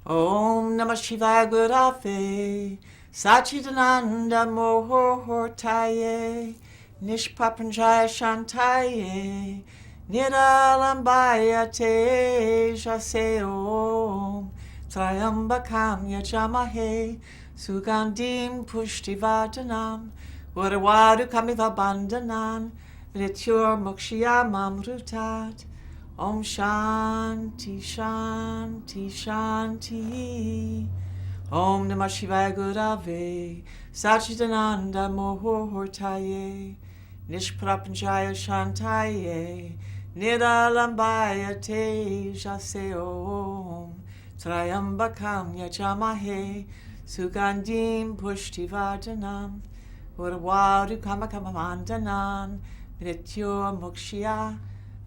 Om Namah Shivaya Gurave Sachidananda Mohortaye Nishpapanjaya Shantaye Nidalambaya Te Jase Om Trayambakam Yajamahe Sugandim Pushtivardanam Uravadu Kamiva Bandanan Vrityur Mokshiyamam Rutat Om Shanti Shanti Shanti Om Namah Shivaya Gurave Sachidananda Mohortaye Nishprapanjaya Shantaye Nidalambaya Te Jase Om Trayambakam Yajamahe Sugandim Pushtivardanam Urvadu Kamakamamandanan Vrityur Mokshya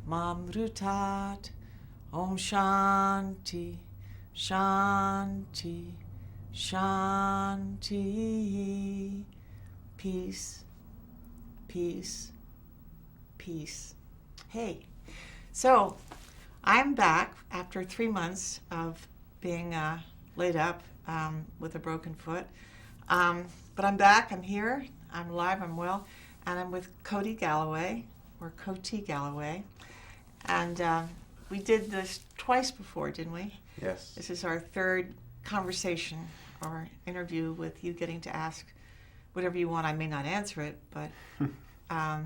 Mamrutat. Om Shanti Shanti Shanti. Peace, peace, peace. Hey, so I'm back after 3 months of being laid up with a broken foot. But I'm back, I'm here, I'm alive, I'm well, and I'm with Coty Galloway, or Coty Galloway. And we did this twice before, didn't we? Yes. This is our third conversation or interview with you getting to ask whatever you want. I may not answer it, but I'll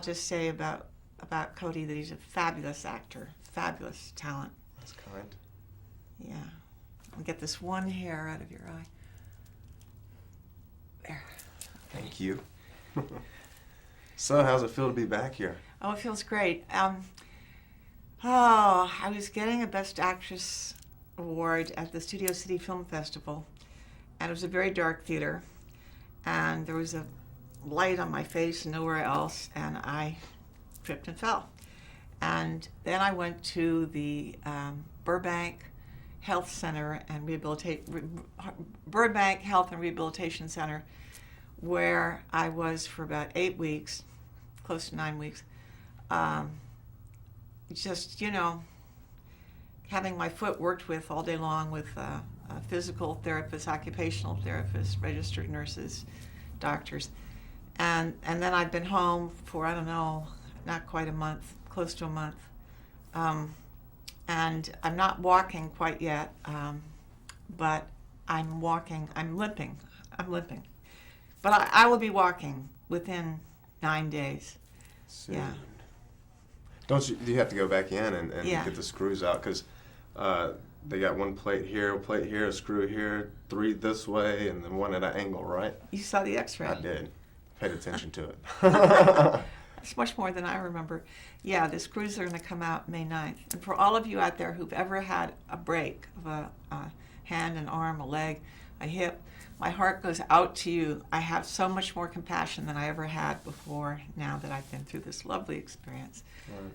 just say about Coty that he's a fabulous actor, fabulous talent. That's kind. Yeah. I'll get this one hair out of your eye. There. Thank you. So, how's it feel to be back here? Oh, it feels great. I was getting a Best Actress award at the Studio City Film Festival, and it was a very dark theater, and there was a light on my face and nowhere else, and I tripped and fell. And then I went to the Burbank Health Center and Burbank Health and Rehabilitation Center, where I was for about 8 weeks, close to 9 weeks. Just, having my foot worked with all day long with physical therapists, occupational therapists, registered nurses, doctors. And then I've been home for, I don't know, not quite a month, close to a month. And I'm not walking quite yet, but I'm walking, I'm limping. But I will be walking within 9 days. Soon. Yeah. Do you have to go back in and Yeah. get the screws out? Because they got one plate here, a screw here, 3 this way, and then 1 at an angle, right? You saw the x-ray. I did. Paid attention to it. It's much more than I remember. Yeah, the screws are going to come out May 9th. And for all of you out there who've ever had a break of a hand, an arm, a leg, a hip, my heart goes out to you. I have so much more compassion than I ever had before now that I've been through this lovely experience. Right.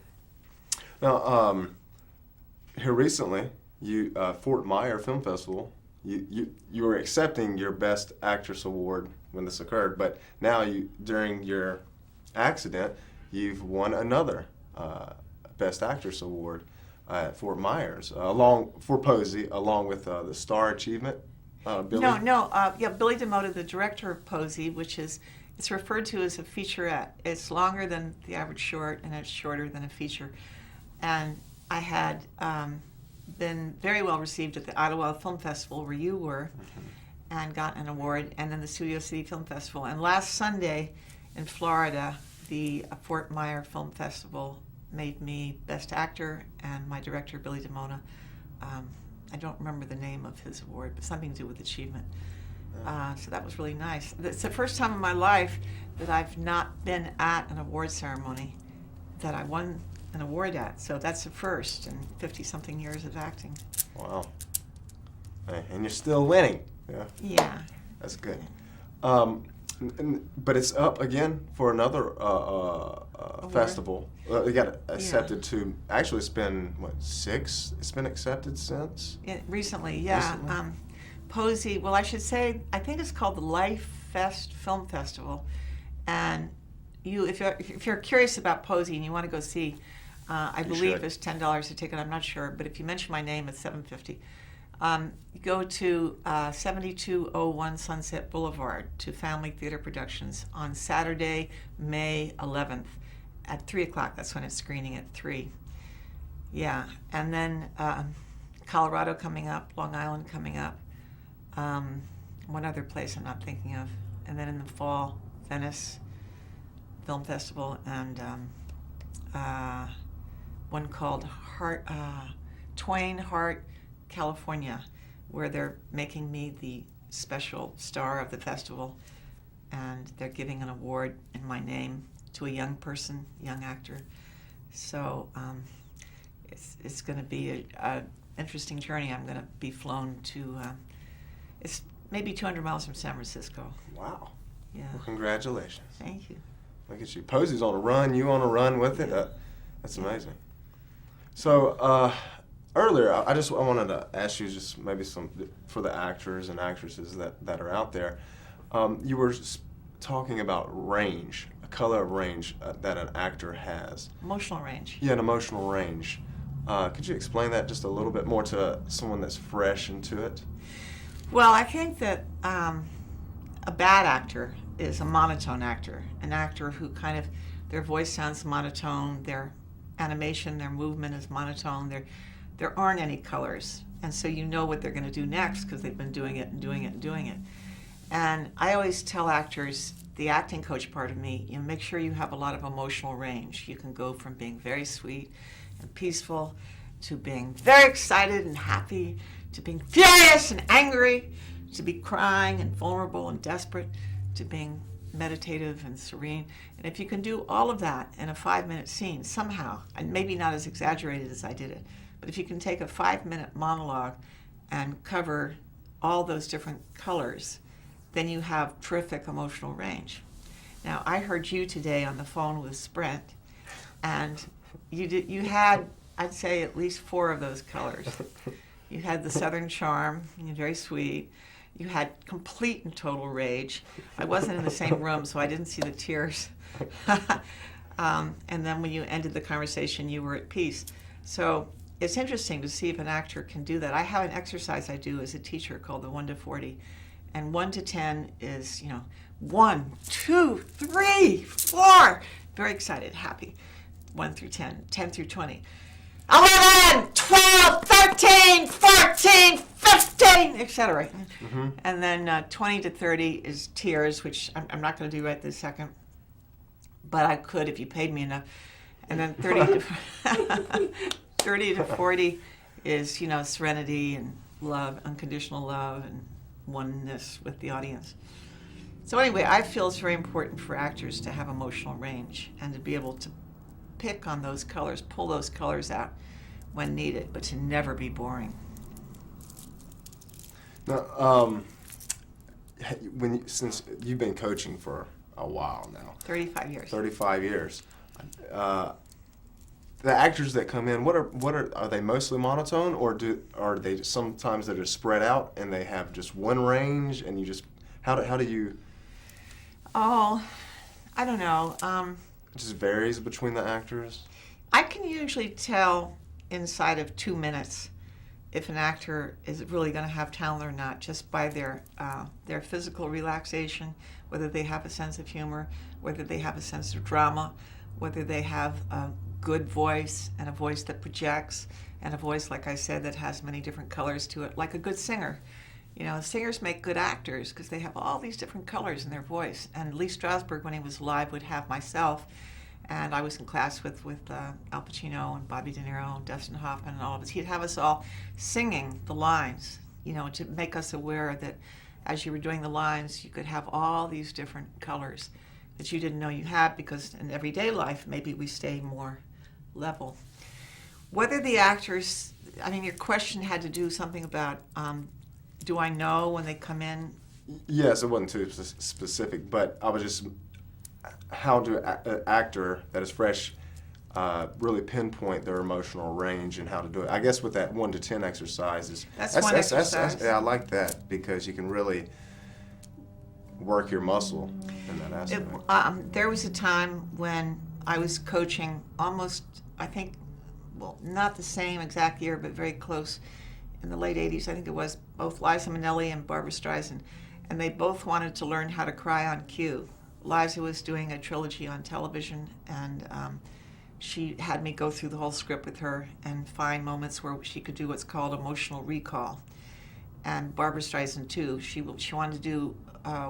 Now, here recently, you Fort Myer Film Festival, you were accepting your Best Actress award when this occurred, but now during your accident, you've won another Best Actress award at Fort Myers, for Posey, along with the Star Achievement. Billy? Billy DeMotta, the director of Posey, it's referred to as a featurette. It's longer than the average short, and it's shorter than a feature. And I had been very well received at the Ottawa Film Festival, where you were, and got an award, and then the Studio City Film Festival. And last Sunday in Florida, the Fort Myer Film Festival made me Best Actor, and my director, Billy DeMotta, I don't remember the name of his award, but something to do with achievement. So that was really nice. It's the first time in my life that I've not been at an award ceremony that I won an award at. So that's the first in 50-something years of acting. Wow. Hey, and you're still winning. Yeah. Yeah. That's good. But it's up again for another festival. It got accepted to, actually it's been, 6? It's been accepted since? Recently, yeah. Recently? Posey, well, I should say, I think it's called the Life Fest Film Festival. And if you're curious about Posey and you want to go see, I You believe should. it's $10 a ticket. I'm not sure, but if you mention my name, it's $7.50. Go to 7201 Sunset Boulevard to Family Theater Productions on Saturday, May 11th at 3 o'clock. That's when it's screening at 3. Yeah, and then Colorado coming up, Long Island coming up, one other place I'm not thinking of, and then in the fall, Venice Film Festival, and one called Twain Heart, California, where they're making me the special star of the festival, and they're giving an award in my name to a young person, young actor. So it's going to be a interesting journey. I'm going to be flown to, it's maybe 200 miles from San Francisco. Wow. Yeah. Well, congratulations. Thank you. Look at you. Posey's on a run. You on a run with it. That's amazing. So earlier, I wanted to ask you just maybe some for the actors and actresses that are out there. You were talking about range, a color range that an actor has. Emotional range. Yeah, an emotional range. Could you explain that just a little bit more to someone that's fresh into it? Well, I think that a bad actor is a monotone actor, an actor who kind of, their voice sounds monotone, their animation, their movement is monotone, there aren't any colors. And so you know what they're going to do next because they've been doing it and doing it and doing it. And I always tell actors, the acting coach part of me, make sure you have a lot of emotional range. You can go from being very sweet and peaceful to being very excited and happy, to being furious and angry, to be crying and vulnerable and desperate, to being meditative and serene. And if you can do all of that in a 5-minute scene somehow, and maybe not as exaggerated as I did it, but if you can take a 5-minute monologue and cover all those different colors, then you have terrific emotional range. Now, I heard you today on the phone with Sprint, and you had, I'd say, at least 4 of those colors. You had the Southern charm, and you're very sweet. You had complete and total rage. I wasn't in the same room, so I didn't see the tears. And then when you ended the conversation, you were at peace. So it's interesting to see if an actor can do that. I have an exercise I do as a teacher called the 1 to 40. And 1 to 10 is, 1, 2, 3, 4. Very excited, happy. 1 through 10, 10 through 20. 11, 12, 13, 14, 15, etc. Mm-hmm. And then 20 to 30 is tears, which I'm not going to do right this second, but I could if you paid me enough. And then 30 to 40 is, serenity and love, unconditional love, and oneness with the audience. So anyway, I feel it's very important for actors to have emotional range and to be able to pick on those colors, pull those colors out when needed, but to never be boring. Now, since you've been coaching for a while now, 35 years. 35 years, the actors that come in, what are they mostly monotone, or are they sometimes that are spread out and they have just one range, and you just how do you? Oh, I don't know. It just varies between the actors. I can usually tell inside of 2 minutes if an actor is really going to have talent or not, just by their physical relaxation, whether they have a sense of humor, whether they have a sense of drama, whether they have a good voice and a voice that projects, and a voice, like I said, that has many different colors to it, like a good singer. Singers make good actors because they have all these different colors in their voice. And Lee Strasberg, when he was alive, would have myself, and I was in class with Al Pacino and Bobby De Niro and Dustin Hoffman and all of us. He'd have us all singing the lines, to make us aware that as you were doing the lines, you could have all these different colors that you didn't know you had, because in everyday life, maybe we stay more level. Whether the actors, your question had to do something about, do I know when they come in? Yes, it wasn't too specific, but I was just, how do an actor that is fresh really pinpoint their emotional range and how to do it? I guess with that 1 to 10 exercises. That's one exercise. Yeah, I like that because you can really work your muscle in that aspect. There was a time when I was coaching almost, I think, well, not the same exact year, but very close, in the late 80s. I think it was both Liza Minnelli and Barbra Streisand, and they both wanted to learn how to cry on cue. Liza was doing a trilogy on television, and she had me go through the whole script with her and find moments where she could do what's called emotional recall. And Barbra Streisand, too. She wanted to do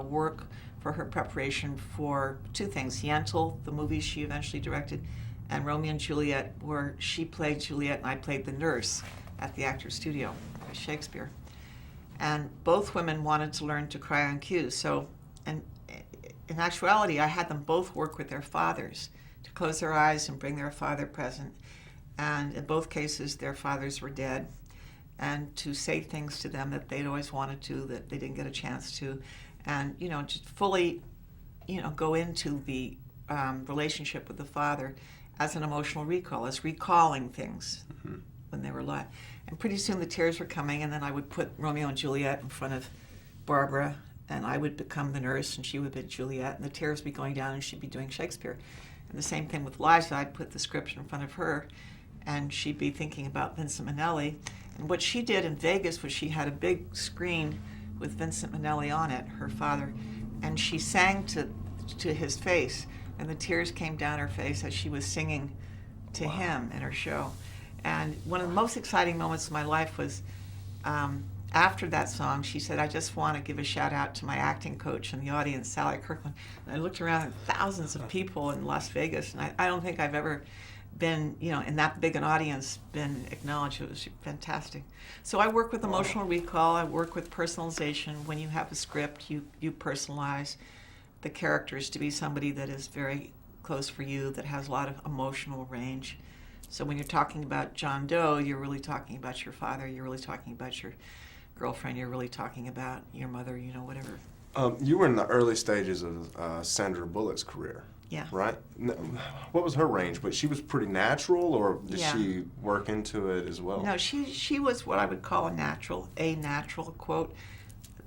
work for her preparation for two things: Yentl, the movie she eventually directed, and Romeo and Juliet, where she played Juliet and I played the nurse at the Actors Studio by Shakespeare. And both women wanted to learn to cry on cue. So, and in actuality, I had them both work with their fathers to close their eyes and bring their father present. And in both cases, their fathers were dead, and to say things to them that they'd always wanted to, that they didn't get a chance to. And, just fully, go into the relationship with the father as an emotional recall, as recalling things when they were alive. And pretty soon the tears were coming, and then I would put Romeo and Juliet in front of Barbara, and I would become the nurse, and she would be Juliet, and the tears would be going down, and she'd be doing Shakespeare. And the same thing with Liza. I'd put the script in front of her, and she'd be thinking about Vincent Minnelli. And what she did in Vegas was she had a big screen with Vincent Minnelli on it, her father, and she sang to his face, and the tears came down her face as she was singing to him in her show. And one of the most exciting moments of my life was after that song, she said, "I just want to give a shout out to my acting coach in the audience, Sally Kirkland." And I looked around at thousands of people in Las Vegas, and I don't think I've ever been, in that big an audience, been acknowledged. It was fantastic. So I work with emotional recall. I work with personalization. When you have a script, you personalize the characters to be somebody that is very close for you, that has a lot of emotional range. So when you're talking about John Doe, you're really talking about your father, you're really talking about your girlfriend, you're really talking about your mother, whatever. You were in the early stages of Sandra Bullock's career. Yeah. Right? What was her range? But she was pretty natural, or did she work into it as well? No, she was what I would call a natural, quote,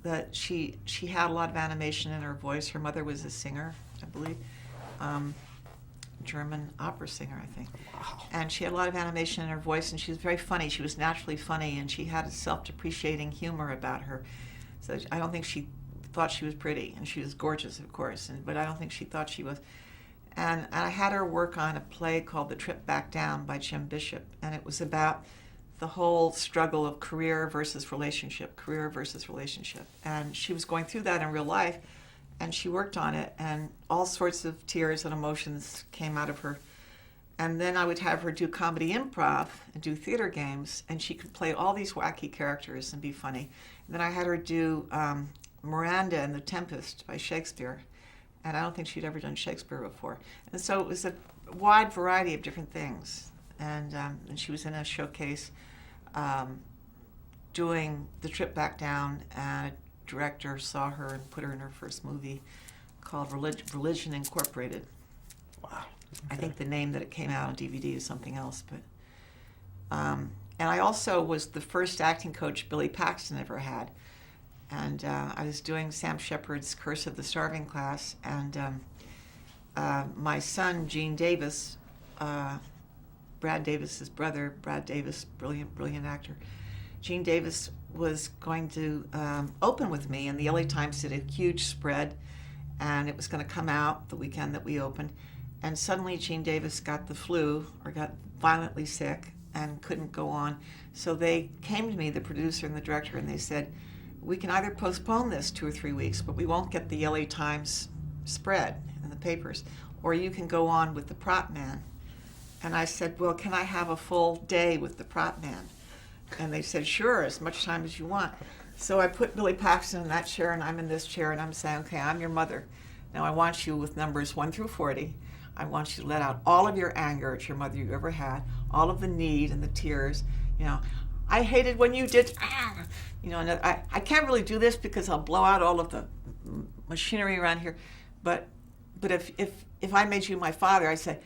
that she had a lot of animation in her voice. Her mother was a singer, I believe. German opera singer, I think. Wow. And she had a lot of animation in her voice, and she was very funny. She was naturally funny, and she had a self-depreciating humor about her. So I don't think she thought she was pretty, and she was gorgeous, of course, but I don't think she thought she was. And I had her work on a play called The Trip Back Down by Jim Bishop, and it was about the whole struggle of career versus relationship. And she was going through that in real life, and she worked on it, and all sorts of tears and emotions came out of her. And then I would have her do comedy improv and do theater games, and she could play all these wacky characters and be funny. And then I had her do Miranda in The Tempest by Shakespeare, and I don't think she'd ever done Shakespeare before. And so it was a wide variety of different things. And she was in a showcase doing The Trip Back Down, and a director saw her and put her in her first movie called Religion Incorporated. Wow. Okay. I think the name that it came out on DVD is something else. But and I also was the first acting coach Billy Paxton ever had. And I was doing Sam Shepard's Curse of the Starving class, and my son, Gene Davis, Brad Davis's brother, Brad Davis, brilliant actor, Gene Davis was going to open with me, and the LA Times did a huge spread, and it was going to come out the weekend that we opened. And suddenly Gene Davis got the flu, or got violently sick, and couldn't go on. So they came to me, the producer and the director, and they said, "We can either postpone this 2 or 3 weeks, but we won't get the LA Times spread in the papers, or you can go on with the prop man." And I said, "Well, can I have a full day with the prop man?" And they said, "Sure, as much time as you want." So I put Billy Paxton in that chair, and I'm in this chair, and I'm saying, "Okay, I'm your mother. Now I want you with numbers 1 through 40. I want you to let out all of your anger at your mother you ever had, all of the need and the tears. I hated when you did, and I can't really do this because I'll blow out all of the machinery around here. But if I made you my father, I say,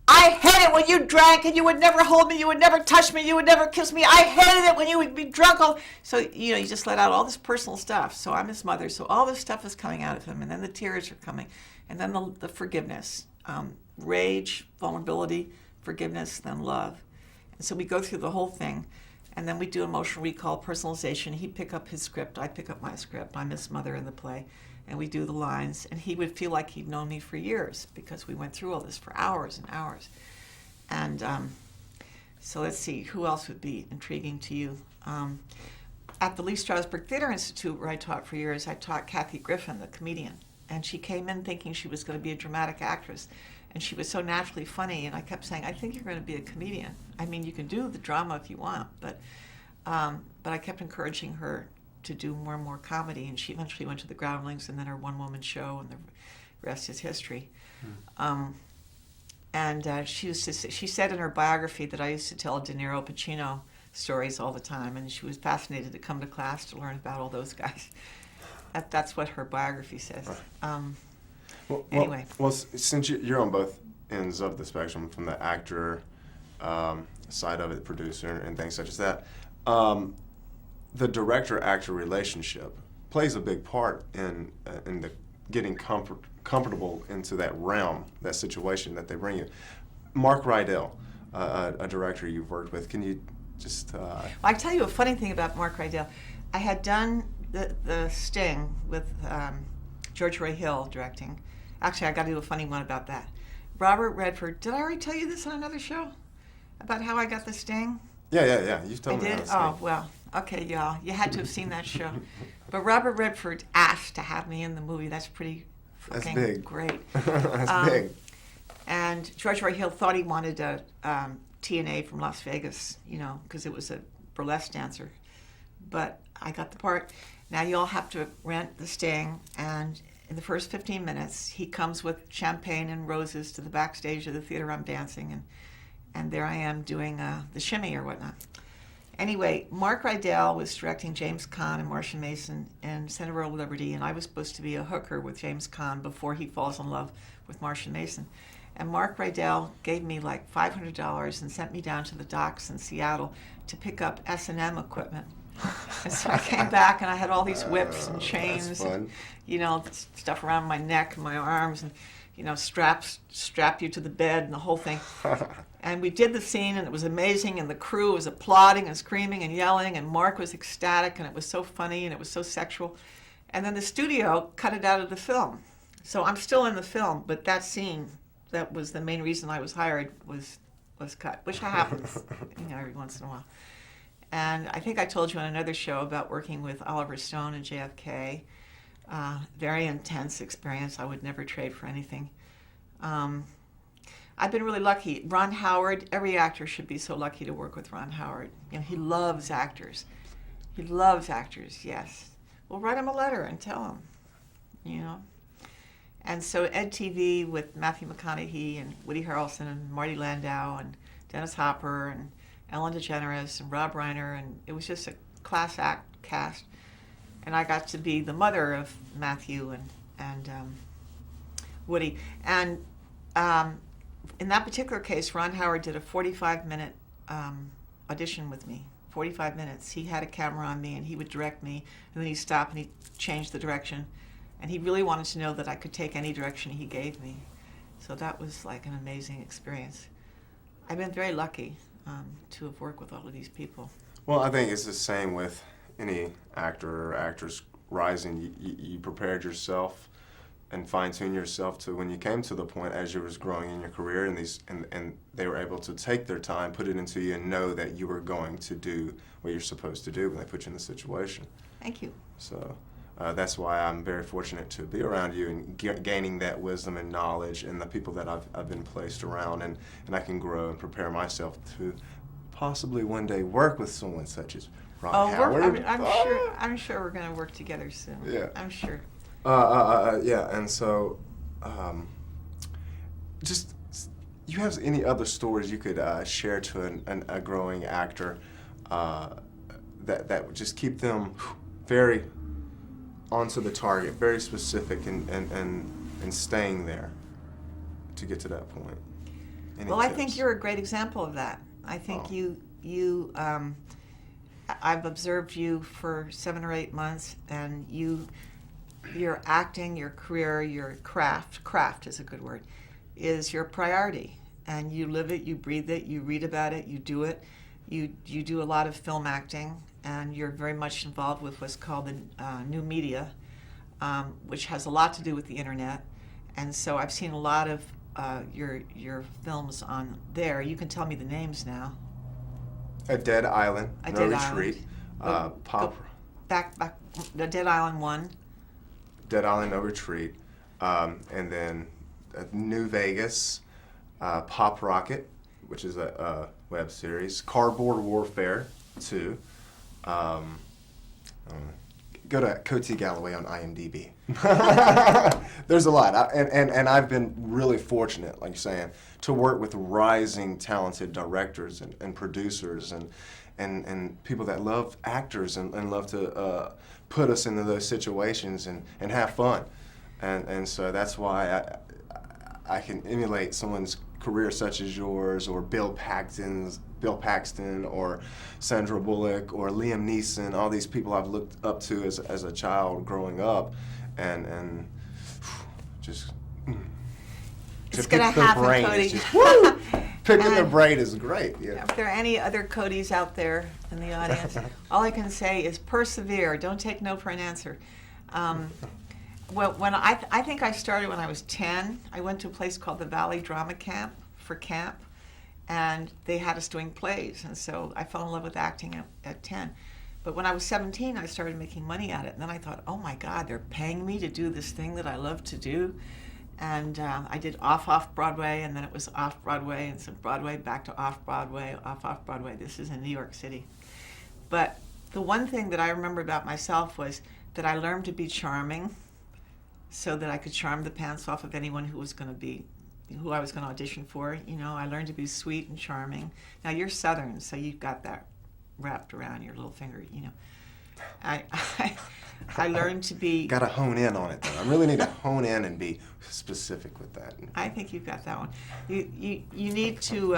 I hated when you drank and you would never hold me, you would never touch me, you would never kiss me. I hated it when you would be drunk." So, you just let out all this personal stuff. So I'm his mother, so all this stuff is coming out of him, and then the tears are coming, and then the forgiveness. rage, vulnerability, forgiveness, then love. And so we go through the whole thing, and then we do emotional recall, personalization. He'd pick up his script, I'd pick up my script. I'm his mother in the play, and we do the lines. And he would feel like he'd known me for years because we went through all this for hours and hours. And so let's see, who else would be intriguing to you? At the Lee Strasberg Theater Institute, where I taught for years, I taught Kathy Griffin, the comedian. And she came in thinking she was going to be a dramatic actress. And she was so naturally funny, and I kept saying, I think you're going to be a comedian. I mean, you can do the drama if you want, but I kept encouraging her to do more and more comedy, and she eventually went to the Groundlings and then her one-woman show, and the rest is history. She said in her biography that I used to tell De Niro, Pacino stories all the time, and she was fascinated to come to class to learn about all those guys. That's what her biography says. Anyway. Well, since you're on both ends of the spectrum, from the actor side of it, producer, and things such as that, the director-actor relationship plays a big part in the getting comfortable into that realm, that situation that they bring you. Mark Rydell, a director you've worked with, can you just... I tell you a funny thing about Mark Rydell. I had done the Sting with George Roy Hill directing. Actually, I got to do a funny one about that. Robert Redford, did I already tell you this on another show? About how I got the Sting? Yeah. You've told me. I did? Oh, well, okay, y'all. You had to have seen that show. But Robert Redford asked to have me in the movie. That's pretty fucking big. Great. That's big. And George Roy Hill thought he wanted a TNA from Las Vegas, because it was a burlesque dancer. But I got the part. Now you all have to rent the Sting, and in the first 15 minutes, he comes with champagne and roses to the backstage of the theater I'm dancing, and there I am doing the shimmy or whatnot. Anyway, Mark Rydell was directing James Caan and Marcia Mason in Senator of Liberty, and I was supposed to be a hooker with James Caan before he falls in love with Marcia Mason. And Mark Rydell gave me like $500 and sent me down to the docks in Seattle to pick up S&M equipment. And so I came back and I had all these whips and chains and, stuff around my neck and my arms and, strap you to the bed and the whole thing. And we did the scene and it was amazing, and the crew was applauding and screaming and yelling, and Mark was ecstatic, and it was so funny and it was so sexual. And then the studio cut it out of the film. So I'm still in the film, but that scene, that was the main reason I was hired, was cut, which happens every once in a while. And I think I told you on another show about working with Oliver Stone and JFK. Very intense experience. I would never trade for anything. I've been really lucky. Ron Howard, every actor should be so lucky to work with Ron Howard. He loves actors. He loves actors, yes. Well, write him a letter and tell him, And so Ed TV with Matthew McConaughey and Woody Harrelson and Marty Landau and Dennis Hopper and Ellen DeGeneres and Rob Reiner, and it was just a class act cast. And I got to be the mother of Matthew and Woody. And in that particular case, Ron Howard did a 45-minute audition with me. 45 minutes. He had a camera on me, and he would direct me, and then he'd stop and he'd change the direction. And he really wanted to know that I could take any direction he gave me. So that was like an amazing experience. I've been very lucky to have worked with all of these people. Well, I think it's the same with any actor or actress rising. You prepared yourself and fine-tuned yourself to when you came to the point as you was growing in your career, and they were able to take their time, put it into you, and know that you were going to do what you're supposed to do when they put you in the situation. Thank you. So that's why I'm very fortunate to be around you and gaining that wisdom and knowledge, and the people that I've been placed around, and I can grow and prepare myself to possibly one day work with someone such as Ron Howard. I'm sure we're going to work together soon. Yeah. I'm sure. Yeah, and so just, you have any other stories you could share to a growing actor that would just keep them very onto the target, very specific, and staying there to get to that point? Well, I think you're a great example of that. I think I've observed you for 7 or 8 months, and your acting, your career, your craft is a good word, is your priority, and you live it, you breathe it, you read about it, you do it. You do a lot of film acting, and you're very much involved with what's called the new media, which has a lot to do with the internet. And so I've seen a lot of your films on there. You can tell me the names now. A Dead Island, A No Dead Retreat, Go back, the Dead Island 1. Dead Island, No Retreat, and then New Vegas, Pop Rocket, which is a web series, Cardboard Warfare 2. Go to Coty Galloway on IMDb. There's a lot, and I've been really fortunate, like you're saying, to work with rising, talented directors and producers and people that love actors and love to put us into those situations and have fun, and so that's why I can emulate someone's career such as yours, or Bill Paxton, or Sandra Bullock, or Liam Neeson. All these people I've looked up to as a child growing up, and just It's to going to pick their happen, brain Coty. is just, woo! Picking their And- brain is great. Yeah. If there are any other Codys out there in the audience, all I can say is persevere. Don't take no for an answer. Well, when I think I started when I was 10. I went to a place called the Valley Drama Camp for camp, and they had us doing plays, and so I fell in love with acting at 10. But when I was 17, I started making money at it, and then I thought, oh my God, they're paying me to do this thing that I love to do. And I did off Broadway, and then it was off Broadway, and so Broadway back to off Broadway, off Broadway. This is in New York City. But the one thing that I remember about myself was that I learned to be charming, so that I could charm the pants off of anyone who I was going to audition for. You know, I learned to be sweet and charming. Now you're Southern, so you've got that wrapped around your little finger. You know, I learned to be. Got to hone in on it, though. I really need to hone in and be specific with that. I think you've got that one. You need to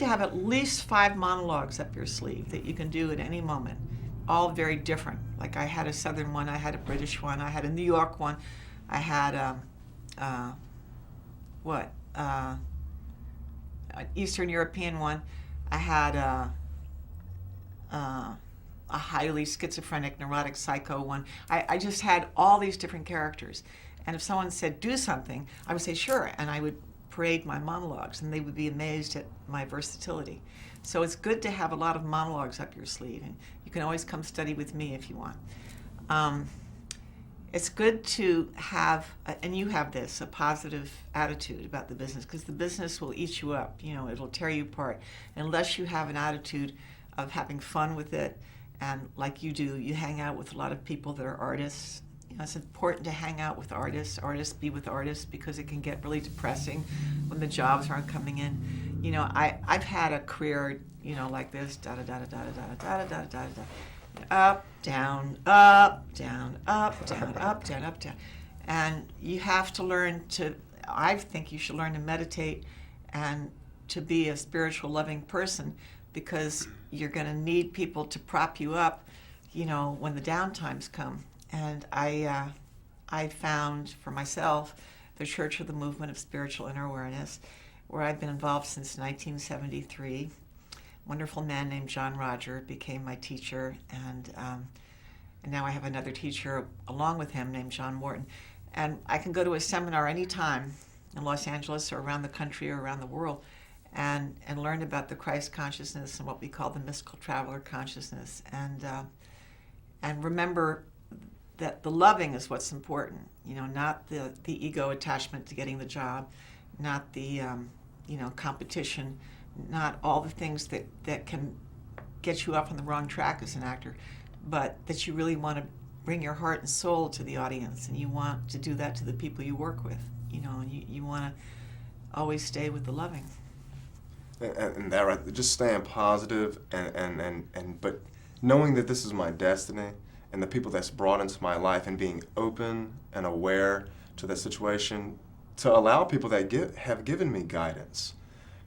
have at least 5 monologues up your sleeve that you can do at any moment, all very different. Like I had a Southern one, I had a British one, I had a New York one, I had an Eastern European one, I had a highly schizophrenic, neurotic psycho one. I just had all these different characters. And if someone said, do something, I would say, sure. And I would parade my monologues, and they would be amazed at my versatility. So it's good to have a lot of monologues up your sleeve. And you can always come study with me if you want. It's good to have, and you have this, a positive attitude about the business, because the business will eat you up. You know, it'll tear you apart. Unless you have an attitude of having fun with it, and like you do, you hang out with a lot of people that are artists. You know, it's important to hang out with artists, be with artists, because it can get really depressing when the jobs aren't coming in. You know, I've had a career, you know, like this, up, down, up, down, up, down, up, down, up, down. And you have to learn to, I think you should learn to meditate and to be a spiritual, loving person, because you're going to need people to prop you up, you know, when the down times come. And I found for myself the Church of the Movement of Spiritual Inner Awareness, where I've been involved since 1973. A wonderful man named John Roger became my teacher, and now I have another teacher along with him named John Morton. And I can go to a seminar anytime in Los Angeles or around the country or around the world and learn about the Christ consciousness and what we call the mystical traveler consciousness, and remember that the loving is what's important, you know, not the ego attachment to getting the job, not the competition, not all the things that can get you off on the wrong track as an actor, but that you really want to bring your heart and soul to the audience, and you want to do that to the people you work with, you know, and you want to always stay with the loving. And that right, just staying positive and but knowing that this is my destiny and the people that's brought into my life, and being open and aware to that situation, to allow people that have given me guidance.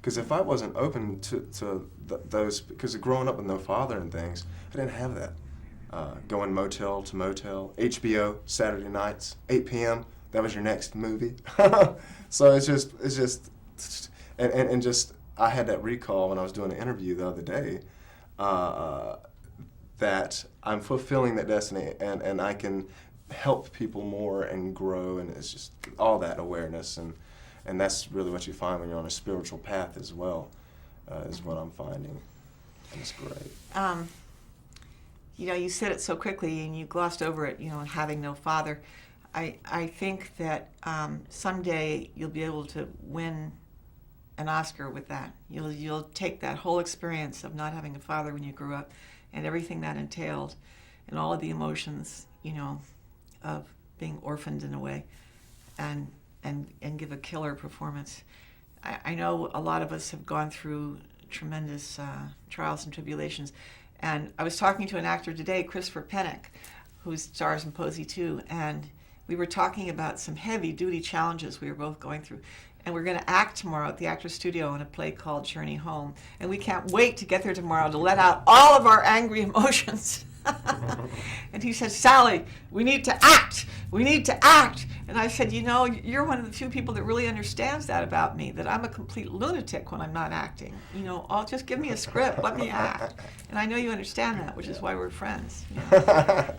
Because if I wasn't open to those, because growing up with no father and things, I didn't have that. Going motel to motel, HBO, Saturday nights, 8 p.m., that was your next movie. So it's just, and just, I had that recall when I was doing an interview the other day, that I'm fulfilling that destiny, and I can help people more and grow, and it's just all that awareness, and that's really what you find when you're on a spiritual path as well, is what I'm finding, and it's great. You know, you said it so quickly and you glossed over it, you know, having no father. I think that someday you'll be able to win an Oscar with that. You'll take that whole experience of not having a father when you grew up and everything that entailed and all of the emotions, you know, of being orphaned in a way, and give a killer performance. I know a lot of us have gone through tremendous trials and tribulations, and I was talking to an actor today, Christopher Pennick, who stars in Posey 2, and we were talking about some heavy-duty challenges we were both going through. And we're going to act tomorrow at the Actors Studio in a play called Journey Home. And we can't wait to get there tomorrow to let out all of our angry emotions. And he said, Sally, we need to act. We need to act. And I said, you know, you're one of the few people that really understands that about me, that I'm a complete lunatic when I'm not acting. You know, just give me a script. Let me act. And I know you understand that, which is why we're friends. You know?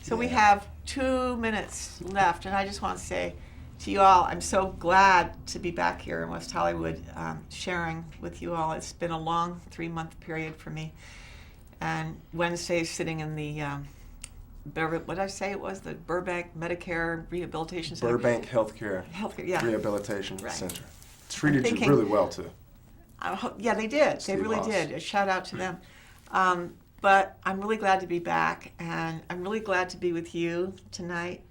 So we have 2 minutes left, and I just want to say to you all, I'm so glad to be back here in West Hollywood, sharing with you all. It's been a long 3-month period for me. And Wednesday, sitting in the, what did I say it was? The Burbank Medicare Rehabilitation Center? Burbank Healthcare yeah. Rehabilitation Right. Center. Treated you really well, too. Yeah, they did. Steve They really Haas. did. A shout out to them. But I'm really glad to be back, and I'm really glad to be with you tonight.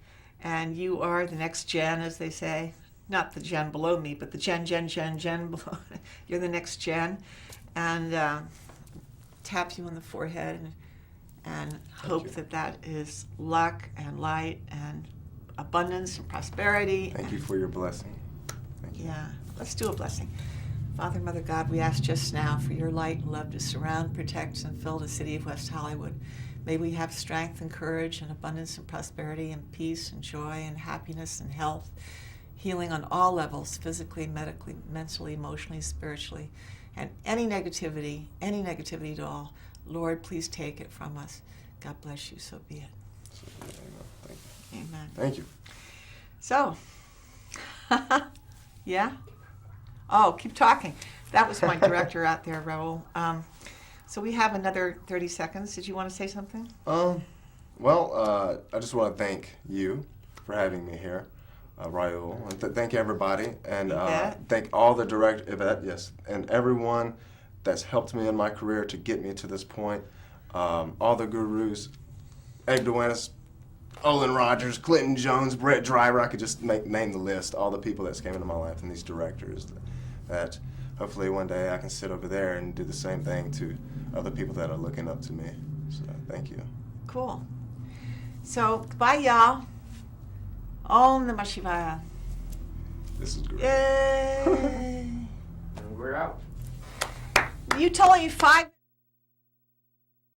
And you are the next gen, as they say. Not the gen below me, but the gen below. You're the next gen. And tap you on the forehead and hope that is luck and light and abundance and prosperity. Thank you for your blessing. Thank you. Yeah, let's do a blessing. Father, Mother God, we ask just now for your light and love to surround, protect, and fill the city of West Hollywood. May we have strength and courage and abundance and prosperity and peace and joy and happiness and health, healing on all levels, physically, medically, mentally, emotionally, spiritually. And any negativity at all, Lord, please take it from us. God bless you, so be it. Thank you. Amen. Thank you. So, yeah? Oh, keep talking. That was my director out there, Raul. So we have another 30 seconds. Did you want to say something? Well, I just want to thank you for having me here, Raul, and thank everybody, and thank all the Yvette, yes, and everyone that's helped me in my career to get me to this point. All the gurus, Egg Duenas, Olin Rogers, Clinton Jones, Brett Driver, I could just name the list, all the people that's came into my life, and these directors that hopefully one day I can sit over there and do the same thing to other people that are looking up to me. So thank you. Cool. So goodbye, y'all. Om Namah Shivaya. This is great. Yay. And we're out. You told me 5